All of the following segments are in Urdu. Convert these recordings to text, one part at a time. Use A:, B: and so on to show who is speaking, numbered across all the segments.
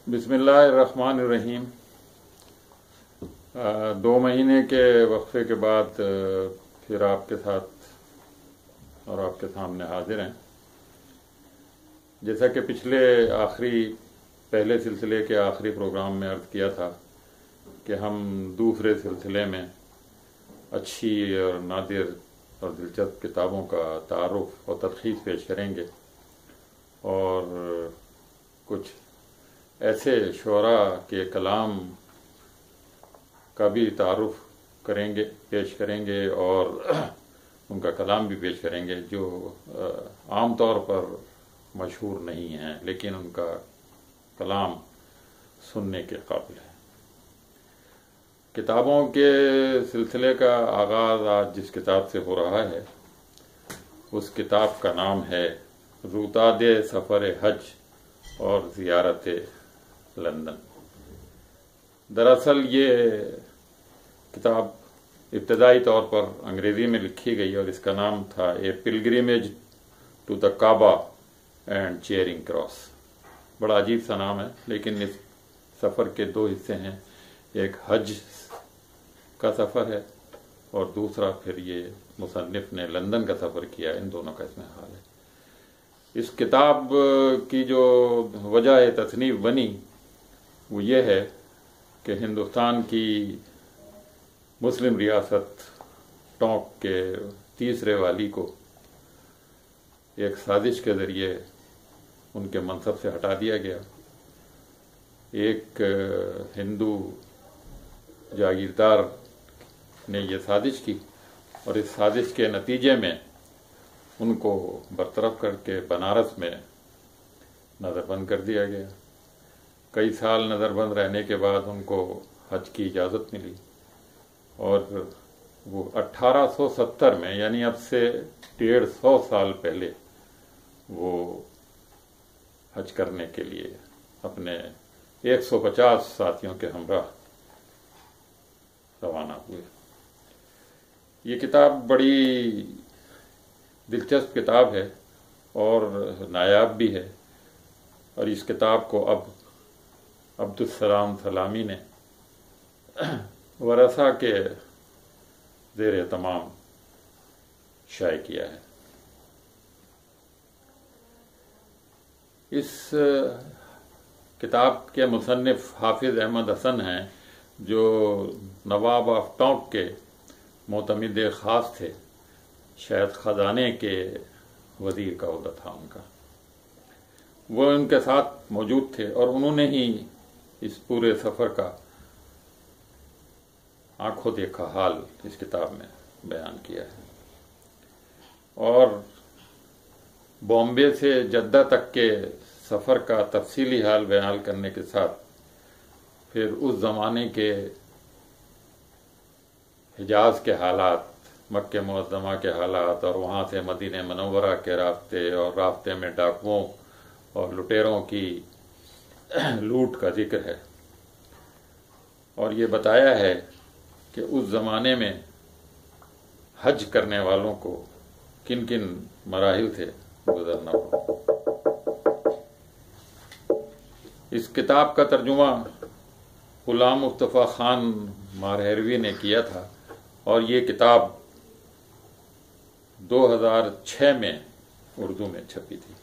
A: بسم اللہ الرحمن الرحیم۔ 2 مہینے کے وقفے کے بعد پھر آپ کے ساتھ اور آپ کے سامنے حاضر ہیں۔ جیسا کہ پہلے سلسلے کے آخری پروگرام میں عرض کیا تھا کہ ہم دوسرے سلسلے میں اچھی اور نادر اور دلچسپ کتابوں کا تعارف اور تلخیص پیش کریں گے، اور کچھ ایسے شعراء کے کلام کا بھی تعارف پیش کریں گے اور ان کا کلام بھی پیش کریں گے جو عام طور پر مشہور نہیں ہیں، لیکن ان کا کلام سننے کے قابل ہے۔ کتابوں کے سلسلے کا آغاز آج جس کتاب سے ہو رہا ہے اس کتاب کا نام ہے روتاد سفر حج اور زیارت لندن۔ دراصل یہ کتاب ابتدائی طور پر انگریزی میں لکھی گئی اور اس کا نام تھا a pilgrimage to the Kaaba and Charing Cross. بڑا عجیب سا نام ہے، لیکن اس سفر کے 2 حصے ہیں، ایک حج کا سفر ہے اور دوسرا پھر یہ مصنف نے لندن کا سفر کیا، ان دونوں کا اس میں حال ہے۔ اس کتاب کی جو وجہ تصنیف بنی وہ یہ ہے کہ ہندوستان کی مسلم ریاست ٹونک کے تیسرے والی کو ایک سازش کے ذریعے ان کے منصب سے ہٹا دیا گیا۔ ایک ہندو جاگیردار نے یہ سازش کی اور اس سازش کے نتیجے میں ان کو برطرف کر کے بنارس میں نظر بند کر دیا گیا۔ کئی سال نظر بند رہنے کے بعد ان کو حج کی اجازت ملی اور وہ 1870 میں، یعنی اب سے 150 سال پہلے، وہ حج کرنے کے لیے اپنے 150 ساتھیوں کے ہمراہ روانہ ہوئے۔ یہ کتاب بڑی دلچسپ کتاب ہے اور نایاب بھی ہے، اور اس کتاب کو اب عبدالسلام سلامی نے ورثہ کے زیر اہتمام شائع کیا ہے۔ اس کتاب کے مصنف حافظ احمد حسن ہیں، جو نواب آف ٹونک کے معتمد خاص تھے، شاید خزانے کے وزیر کا عہدہ تھا ان کا۔ وہ ان کے ساتھ موجود تھے اور انہوں نے ہی اس پورے سفر کا آنکھوں دیکھا حال اس کتاب میں بیان کیا ہے، اور بامبے سے جدہ تک کے سفر کا تفصیلی حال بیان کرنے کے ساتھ پھر اس زمانے کے حجاز کے حالات، مکہ معظمہ کے حالات، اور وہاں سے مدینہ منورہ کے راستے، اور راستے میں ڈاکوؤں اور لٹیروں کی لوٹ کا ذکر ہے، اور یہ بتایا ہے کہ اس زمانے میں حج کرنے والوں کو کن کن مراحل سے گزرنا پڑا۔ اس کتاب کا ترجمہ غلام مصطفیٰ خان مارہروی نے کیا تھا، اور یہ کتاب 2006 میں اردو میں چھپی تھی۔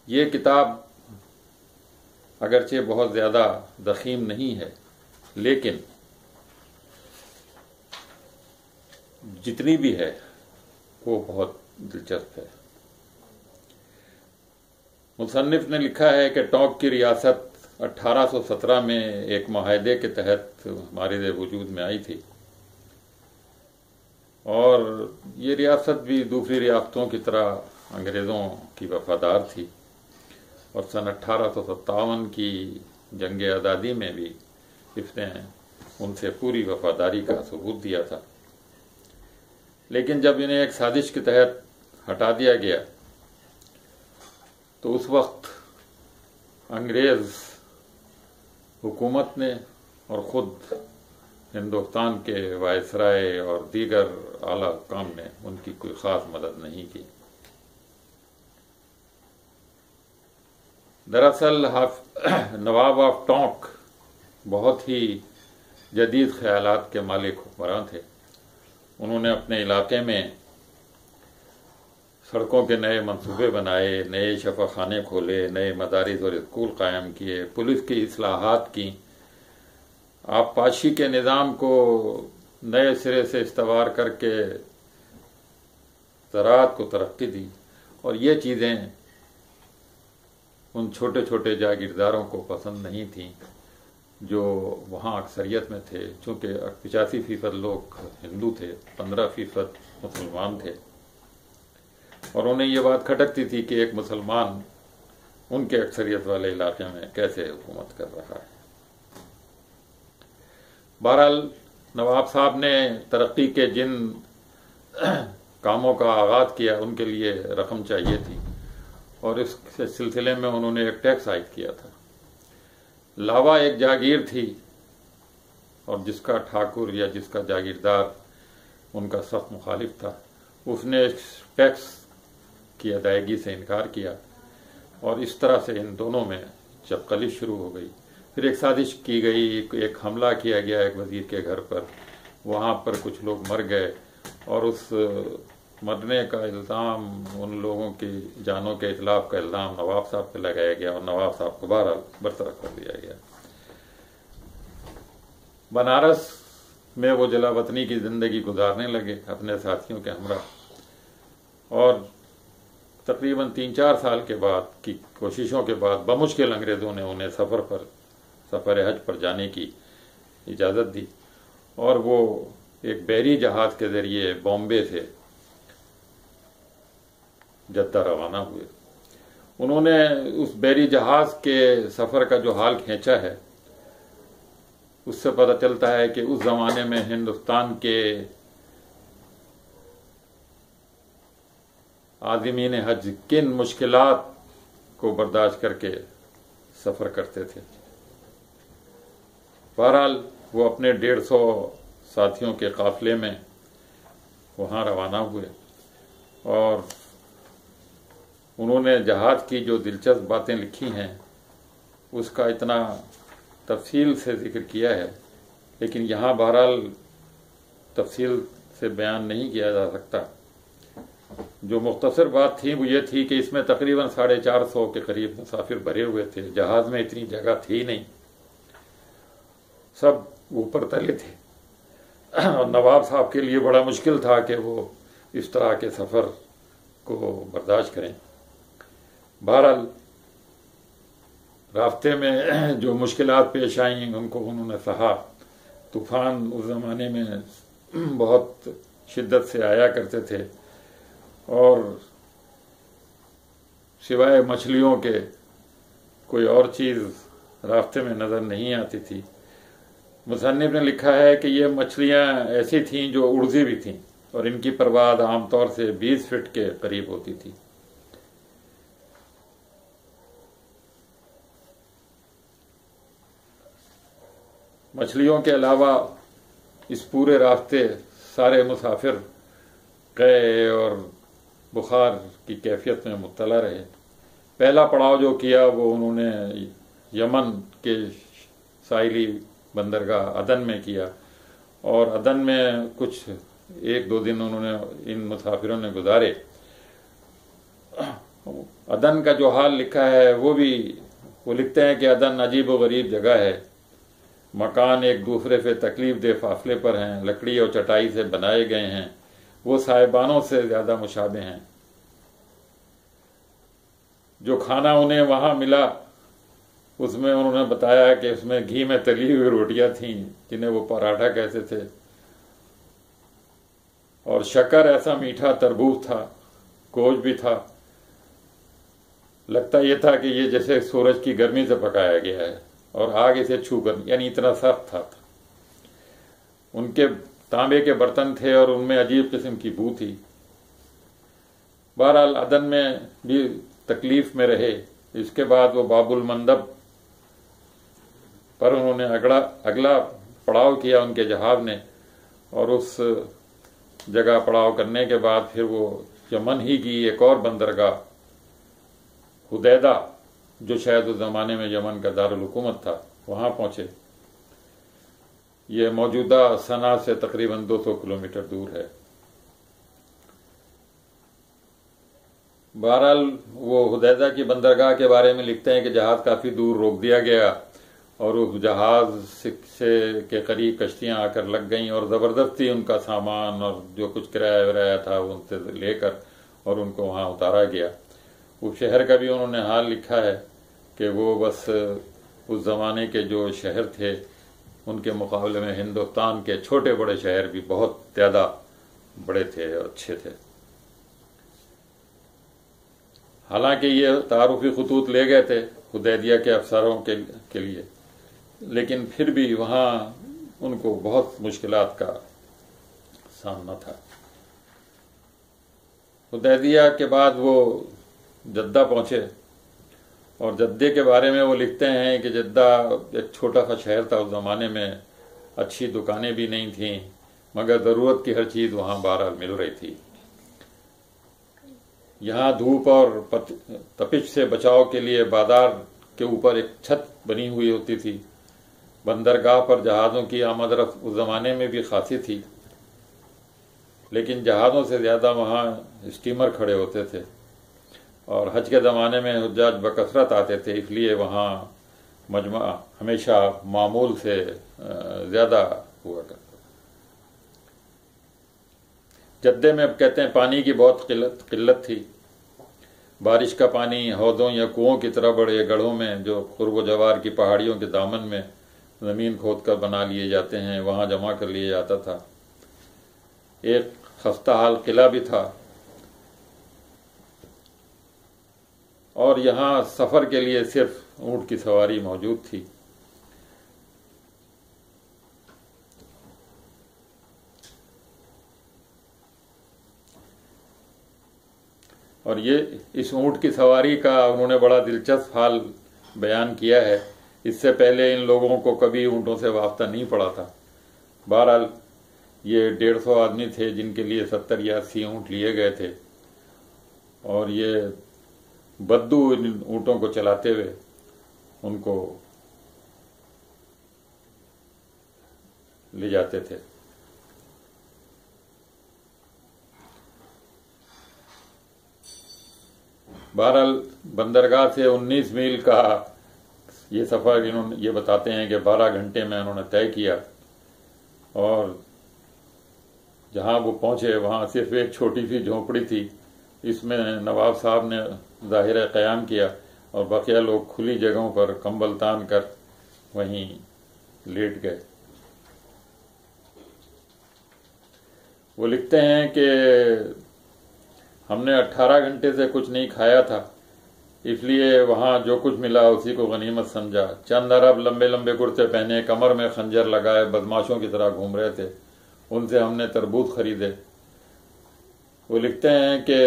A: یہ کتاب اگرچہ بہت زیادہ ضخیم نہیں ہے، لیکن جتنی بھی ہے وہ بہت دلچسپ ہے۔ مصنف نے لکھا ہے کہ ٹونک کی ریاست 1817 میں ایک معاہدے کے تحت ہمارے وجود میں آئی تھی، اور یہ ریاست بھی دوسری ریاستوں کی طرح انگریزوں کی وفادار تھی، اور سن 1857 کی جنگ آزادی میں بھی اس نے ان سے پوری وفاداری کا ثبوت دیا تھا۔ لیکن جب انہیں ایک سازش کے تحت ہٹا دیا گیا تو اس وقت انگریز حکومت نے اور خود ہندوستان کے وائسرائے اور دیگر اعلیٰ حکام نے ان کی کوئی خاص مدد نہیں کی۔ دراصل نواب آف ٹونک بہت ہی جدید خیالات کے مالک حکمراں تھے. انہوں نے اپنے علاقے میں سڑکوں کے نئے منصوبے بنائے، نئے شفا خانے کھولے، نئے مدارس اور اسکول قائم کیے، پولیس کی اصلاحات کی، آبپاشی کے نظام کو نئے سرے سے استوار کر کے زراعت کو ترقی دی. اور یہ چیزیں ان چھوٹے چھوٹے جاگیرداروں کو پسند نہیں تھیں جو وہاں اکثریت میں تھے، چونکہ 85% لوگ ہندو تھے، 15% مسلمان تھے، اور انہیں یہ بات کھٹکتی تھی کہ ایک مسلمان ان کے اکثریت والے علاقے میں کیسے حکومت کر رہا ہے. بہرحال نواب صاحب نے ترقی کے جن کاموں کا آغاز کیا ان کے لیے رقم چاہیے تھی، اور اس سلسلے میں انہوں نے ایک ٹیکس عائد کیا تھا. لاوا ایک جاگیر تھی، اور جس کا ٹھاکر یا جس کا جاگیردار ان کا سخت مخالف تھا، اس نے اس ٹیکس کی ادائیگی سے انکار کیا، اور اس طرح سے ان دونوں میں چپقلی شروع ہو گئی. پھر ایک سازش کی گئی، ایک حملہ کیا گیا ایک وزیر کے گھر پر، وہاں پر کچھ لوگ مر گئے، اور اس مرنے کا الزام، ان لوگوں کی جانوں کے اتلاف کا الزام نواب صاحب پہ لگایا گیا، اور نواب صاحب کو بہرحال برطرف کر دیا گیا. بنارس میں وہ جلا وطنی کی زندگی گزارنے لگے اپنے ساتھیوں کے ہمراہ، اور تقریباً 3-4 سال کے بعد کی کوششوں کے بعد بمشکل انگریزوں نے انہیں سفر حج پر جانے کی اجازت دی، اور وہ ایک بحری جہاز کے ذریعے بامبے سے جدہ روانہ ہوئے. انہوں نے اس بحری جہاز کے سفر کا جو حال کھینچا ہے، اس سے پتہ چلتا ہے کہ اس زمانے میں ہندوستان کے عازمین حج کن مشکلات کو برداشت کر کے سفر کرتے تھے. بہرحال وہ اپنے 150 ساتھیوں کے قافلے میں وہاں روانہ ہوئے، اور انہوں نے جہاد کی جو دلچسپ باتیں لکھی ہیں اس کا اتنا تفصیل سے ذکر کیا ہے، لیکن یہاں بہرحال تفصیل سے بیان نہیں کیا جا سکتا. جو مختصر بات تھی وہ یہ تھی کہ اس میں تقریباً 450 کے قریب مسافر بھرے ہوئے تھے. جہاز میں اتنی جگہ تھی نہیں، سب اوپر تلے تھے، اور نواب صاحب کے لیے بڑا مشکل تھا کہ وہ اس طرح کے سفر کو برداشت کریں. بہرحال راستے میں جو مشکلات پیش آئیں ان کو انہوں نے سہا. طوفان اس زمانے میں بہت شدت سے آیا کرتے تھے، اور سوائے مچھلیوں کے کوئی اور چیز راستے میں نظر نہیں آتی تھی. مصنف نے لکھا ہے کہ یہ مچھلیاں ایسی تھیں جو اڑتی بھی تھیں، اور ان کی پرواز عام طور سے 20 فٹ کے قریب ہوتی تھی. مچھلیوں کے علاوہ اس پورے راستے سارے مسافر قے اور بخار کی کیفیت میں مبتلا رہے. پہلا پڑاؤ جو کیا وہ انہوں نے یمن کے ساحلی بندرگاہ عدن میں کیا، اور عدن میں کچھ 1-2 دن انہوں نے ان مسافروں نے گزارے. عدن کا جو حال لکھا ہے وہ لکھتے ہیں کہ عدن عجیب و غریب جگہ ہے. مکان ایک دوسرے سے تکلیف دہ فاصلے پر ہیں، لکڑی اور چٹائی سے بنائے گئے ہیں، وہ صاحبانوں سے زیادہ مشابہ ہیں. جو کھانا انہیں وہاں ملا اس میں انہوں نے بتایا کہ اس میں گھی میں تلی ہوئی روٹیاں تھیں جنہیں وہ پراٹھا کہتے تھے، اور شکر ایسا میٹھا تربوز تھا، گوشت بھی تھا. لگتا یہ تھا کہ یہ جیسے سورج کی گرمی سے پکایا گیا ہے، اور آگ اسے چھو کر، یعنی اتنا سخت تھا. ان کے تانبے کے برتن تھے اور ان میں عجیب قسم کی بو تھی. بہرحال عدن میں بھی تکلیف میں رہے. اس کے بعد وہ باب المندب پر انہوں نے اگلا پڑاؤ کیا ان کے جہاز نے، اور اس جگہ پڑاؤ کرنے کے بعد پھر وہ یمن ہی کی ایک اور بندرگاہ حدیدہ جو شاید اس زمانے میں یمن کا دارالحکومت تھا، وہاں پہنچے۔ یہ موجودہ صنعا سے تقریباً 200 کلومیٹر دور ہے۔ بہرحال وہ حدیدہ کی بندرگاہ کے بارے میں لکھتے ہیں کہ جہاز کافی دور روک دیا گیا اور اس جہاز سے کے قریب کشتیاں آ کر لگ گئیں اور زبردستی ان کا سامان اور جو کچھ کرایہ ورایہ تھا ان سے لے کر اور ان کو وہاں اتارا گیا۔ اس شہر کا بھی انہوں نے حال لکھا ہے کہ وہ بس اس زمانے کے جو شہر تھے ان کے مقابلے میں ہندوستان کے چھوٹے بڑے شہر بھی بہت زیادہ بڑے تھے اور اچھے تھے۔ حالانکہ یہ تعارفی خطوط لے گئے تھے حدیبیہ کے افسروں کے لیے، لیکن پھر بھی وہاں ان کو بہت مشکلات کا سامنا تھا۔ حدیبیہ کے بعد وہ جدہ پہنچے اور جدے کے بارے میں وہ لکھتے ہیں کہ جدہ ایک چھوٹا سا شہر تھا، اس زمانے میں اچھی دکانیں بھی نہیں تھیں، مگر ضرورت کی ہر چیز وہاں بہرحال مل رہی تھی۔ یہاں دھوپ اور تپش سے بچاؤ کے لیے بازار کے اوپر ایک چھت بنی ہوئی ہوتی تھی۔ بندرگاہ پر جہازوں کی آمد رفت اس زمانے میں بھی خاصی تھی، لیکن جہازوں سے زیادہ وہاں اسٹیمر کھڑے ہوتے تھے اور حج کے زمانے میں حجاج بکثرت آتے تھے، اس لیے وہاں مجمع ہمیشہ معمول سے زیادہ ہوا کرتا۔ جدے میں اب کہتے ہیں پانی کی بہت قلت تھی۔ بارش کا پانی حوضوں یا کنوؤں کی طرح بڑے گڑھوں میں جو قرب و جوار کی پہاڑیوں کے دامن میں زمین کھود کر بنا لیے جاتے ہیں وہاں جمع کر لیا جاتا تھا۔ ایک خستہ حال قلعہ بھی تھا اور یہاں سفر کے لیے صرف اونٹ کی سواری موجود تھی۔ اور یہ اس اونٹ کی سواری کا انہوں نے بڑا دلچسپ حال بیان کیا ہے۔ اس سے پہلے ان لوگوں کو کبھی اونٹوں سے وابستہ نہیں پڑا تھا۔ بہرحال یہ 150 آدمی تھے جن کے لیے 70 یا 80 اونٹ لیے گئے تھے، اور یہ بدو ان اونٹوں کو چلاتے ہوئے ان کو لے جاتے تھے۔ بہرحال بندرگاہ سے 19 میل کا یہ سفر یہ بتاتے ہیں کہ 12 گھنٹے میں انہوں نے طے کیا، اور جہاں وہ پہنچے وہاں صرف ایک چھوٹی سی جھونپڑی تھی، اس میں نواب صاحب نے ظاہر قیام کیا اور بقیہ لوگ کھلی جگہوں پر کمبل تان کر وہیں لیٹ گئے۔ وہ لکھتے ہیں کہ ہم نے 18 گھنٹے سے کچھ نہیں کھایا تھا، اس لیے وہاں جو کچھ ملا اسی کو غنیمت سمجھا۔ چند عرب لمبے لمبے کرتے پہنے، کمر میں خنجر لگائے بدماشوں کی طرح گھوم رہے تھے، ان سے ہم نے تربوز خریدے۔ وہ لکھتے ہیں کہ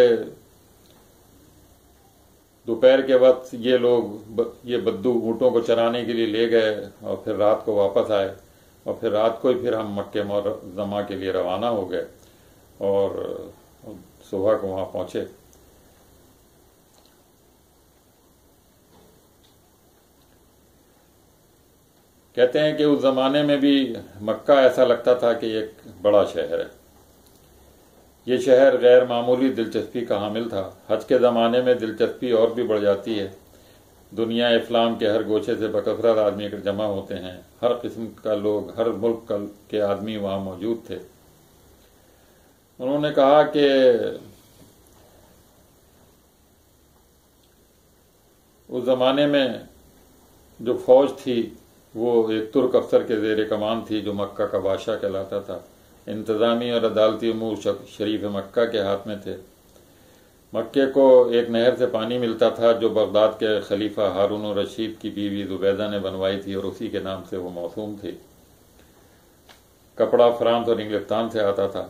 A: دوپہر کے وقت یہ بدو اونٹوں کو چرانے کے لیے لے گئے اور پھر رات کو واپس آئے، اور پھر رات کو ہی پھر ہم مکہ معظمہ کے لیے روانہ ہو گئے اور صبح کو وہاں پہنچے۔ کہتے ہیں کہ اس زمانے میں بھی مکہ ایسا لگتا تھا کہ یہ ایک بڑا شہر ہے۔ یہ شہر غیر معمولی دلچسپی کا حامل تھا۔ حج کے زمانے میں دلچسپی اور بھی بڑھ جاتی ہے۔ دنیا اسلام کے ہر گوشے سے بکثرت آدمی جمع ہوتے ہیں، ہر قسم کا لوگ، ہر ملک کے آدمی وہاں موجود تھے۔ انہوں نے کہا کہ اس زمانے میں جو فوج تھی وہ ایک ترک افسر کے زیر کمان تھی جو مکہ کا بادشاہ کہلاتا تھا۔ انتظامی اور عدالتی امور شریف مکہ کے ہاتھ میں تھے۔ مکے کو ایک نہر سے پانی ملتا تھا جو بغداد کے خلیفہ ہارون الرشید کی بیوی زبیدہ نے بنوائی تھی اور اسی کے نام سے وہ موسوم تھی۔ کپڑا فرانس اور انگلستان سے آتا تھا۔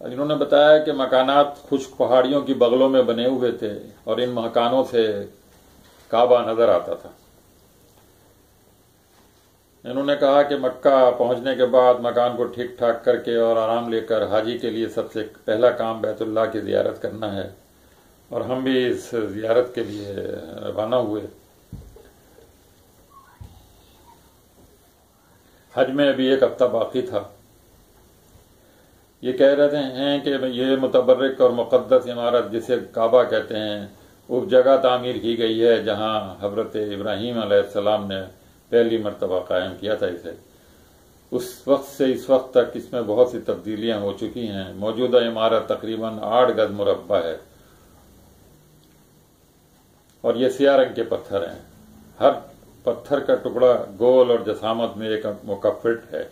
A: انہوں نے بتایا کہ مکانات خشک پہاڑیوں کی بغلوں میں بنے ہوئے تھے اور ان مکانوں سے کعبہ نظر آتا تھا۔ انہوں نے کہا کہ مکہ پہنچنے کے بعد مکان کو ٹھیک ٹھاک کر کے اور آرام لے کر حاجی کے لیے سب سے پہلا کام بیت اللہ کی زیارت کرنا ہے، اور ہم بھی اس زیارت کے لیے روانہ ہوئے۔ حج میں ابھی ایک ہفتہ باقی تھا۔ یہ کہہ رہے ہیں کہ یہ متبرک اور مقدس عمارت جسے کعبہ کہتے ہیں، اس جگہ تعمیر کی گئی ہے جہاں حضرت ابراہیم علیہ السلام نے پہلی مرتبہ قائم کیا تھا اسے۔ اس وقت سے اس وقت تک اس میں بہت سی تبدیلیاں ہو چکی ہیں۔ موجودہ عمارت تقریباً 8 گز مربع ہے، اور یہ سیاہ رنگ کے پتھر ہیں۔ ہر پتھر کا ٹکڑا گول اور جسامت میں ایک مکفٹ ہے۔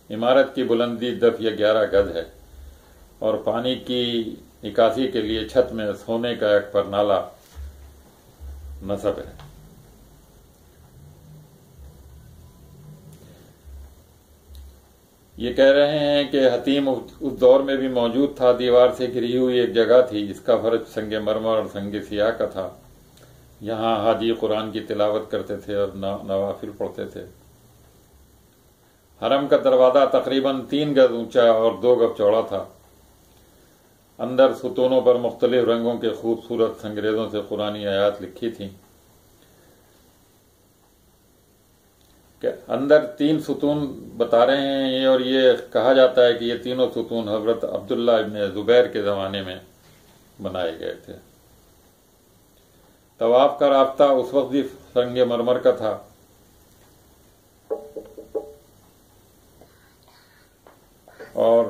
A: عمارت کی بلندی 10 یا 11 گز ہے، اور پانی کی نکاسی کے لیے چھت میں سونے کا ایک پرنالہ نصب ہے۔ یہ کہہ رہے ہیں کہ حتیم اس دور میں بھی موجود تھا۔ دیوار سے گھری ہوئی ایک جگہ تھی جس کا فرش سنگ مرمر اور سنگ سیاہ کا تھا۔ یہاں حاجی قرآن کی تلاوت کرتے تھے اور نوافل پڑھتے تھے۔ حرم کا دروازہ تقریباً 3 گز اونچا اور 2 گز چوڑا تھا۔ اندر ستونوں پر مختلف رنگوں کے خوبصورت سنگریزوں سے قرآنی آیات لکھی تھیں۔ کہ اندر 3 ستون بتا رہے ہیں، اور یہ کہا جاتا ہے کہ یہ تینوں ستون حضرت عبداللہ ابن زبیر کے زمانے میں بنائے گئے تھے۔ طواف کا راستہ اس وقت بھی سنگ مرمر کا تھا، اور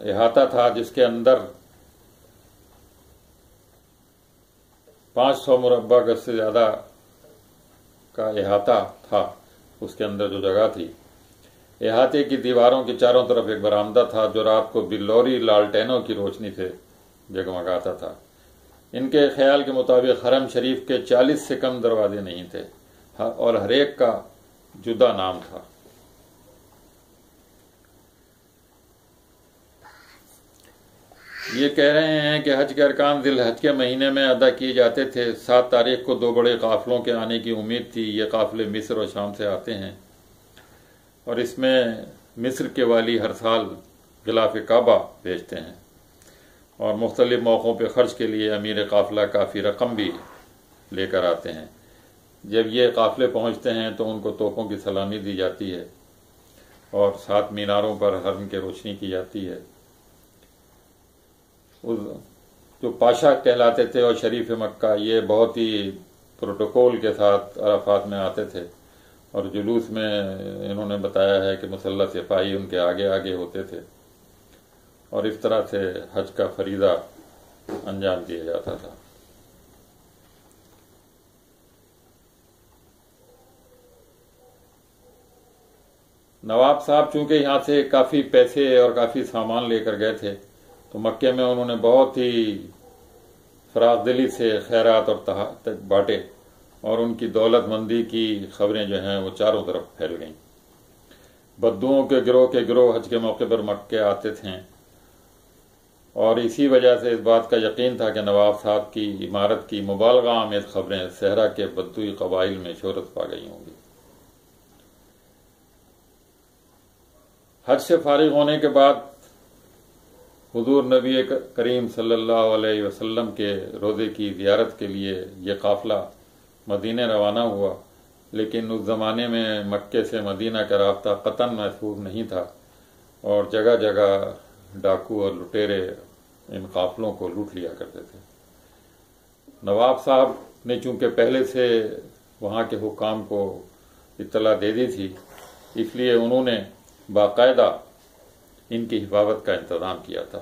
A: احاطہ تھا جس کے اندر 500 مربع گز سے زیادہ کا احاطہ تھا۔ اس کے اندر جو جگہ تھی، احاطے کی دیواروں کے چاروں طرف ایک برآمدہ تھا جو رات کو بلوری لالٹینوں کی روشنی سے جگمگاتا تھا۔ ان کے خیال کے مطابق حرم شریف کے 40 سے کم دروازے نہیں تھے، اور ہر ایک کا جدا نام تھا۔ یہ کہہ رہے ہیں کہ حج کے ارکان ذی الحج کے مہینے میں ادا کیے جاتے تھے۔ 7 تاریخ کو 2 بڑے قافلوں کے آنے کی امید تھی۔ یہ قافلے مصر اور شام سے آتے ہیں، اور اس میں مصر کے والی ہر سال غلاف کعبہ بھیجتے ہیں، اور مختلف موقعوں پہ خرچ کے لیے امیر قافلہ کافی رقم بھی لے کر آتے ہیں۔ جب یہ قافلے پہنچتے ہیں تو ان کو توپوں کی سلامی دی جاتی ہے، اور 7 میناروں پر حرم کے روشنی کی جاتی ہے۔ جو پاشا کہلاتے تھے اور شریف مکہ، یہ بہت ہی پروٹوکول کے ساتھ عرفات میں آتے تھے، اور جلوس میں انہوں نے بتایا ہے کہ مسلح سپاہی ان کے آگے آگے ہوتے تھے، اور اس طرح سے حج کا فریضہ انجام دیا جاتا تھا۔ نواب صاحب چونکہ یہاں سے کافی پیسے اور کافی سامان لے کر گئے تھے، تو مکے میں انہوں نے بہت ہی فراخ دلی سے خیرات اور بانٹے، اور ان کی دولت مندی کی خبریں جو ہیں وہ چاروں طرف پھیل گئیں۔ بدوؤں کے گروہ حج کے موقع پر مکے آتے تھے، اور اسی وجہ سے اس بات کا یقین تھا کہ نواب صاحب کی عمارت کی مبالغہ آمیز خبریں صحرا کے بدوئی قبائل میں شہرت پا گئی ہوں گی۔ حج سے فارغ ہونے کے بعد حضور نبی کریم صلی اللہ علیہ وسلم کے روضے کی زیارت کے لیے یہ قافلہ مدینہ روانہ ہوا، لیکن اس زمانے میں مکے سے مدینہ کا رابطہ قطعاً محفوظ نہیں تھا، اور جگہ جگہ ڈاکو اور لٹیرے ان قافلوں کو لوٹ لیا کرتے تھے۔ نواب صاحب نے چونکہ پہلے سے وہاں کے حکام کو اطلاع دے دی تھی، اس لیے انہوں نے باقاعدہ ان کی حفاظت کا انتظام کیا تھا،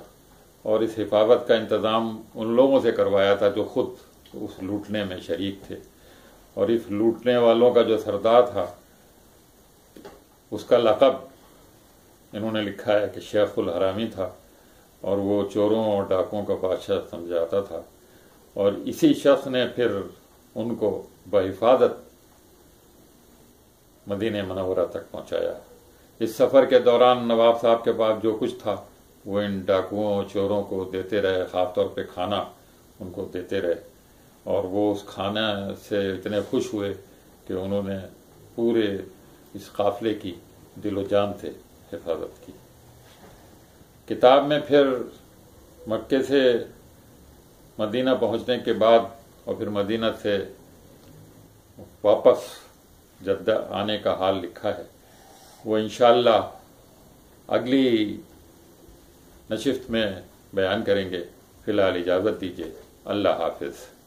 A: اور اس حفاظت کا انتظام ان لوگوں سے کروایا تھا جو خود اس لوٹنے میں شریک تھے، اور اس لوٹنے والوں کا جو سردار تھا اس کا لقب انہوں نے لکھا ہے کہ شیخ الحرامی تھا، اور وہ چوروں اور ڈاکوں کا بادشاہ سمجھاتا تھا، اور اسی شخص نے پھر ان کو بحفاظت مدینہ منورہ تک پہنچایا۔ اس سفر کے دوران نواب صاحب کے پاس جو کچھ تھا وہ ان ڈاکوؤں چوروں کو دیتے رہے، خاص طور پہ کھانا ان کو دیتے رہے، اور وہ اس کھانا سے اتنے خوش ہوئے کہ انہوں نے پورے اس قافلے کی دل و جان سے حفاظت کی۔ کتاب میں پھر مکے سے مدینہ پہنچنے کے بعد اور پھر مدینہ سے واپس جدہ آنے کا حال لکھا ہے، وہ انشاءاللہ اگلی نشست میں بیان کریں گے۔ فی الحال اجازت دیجیے، اللہ حافظ۔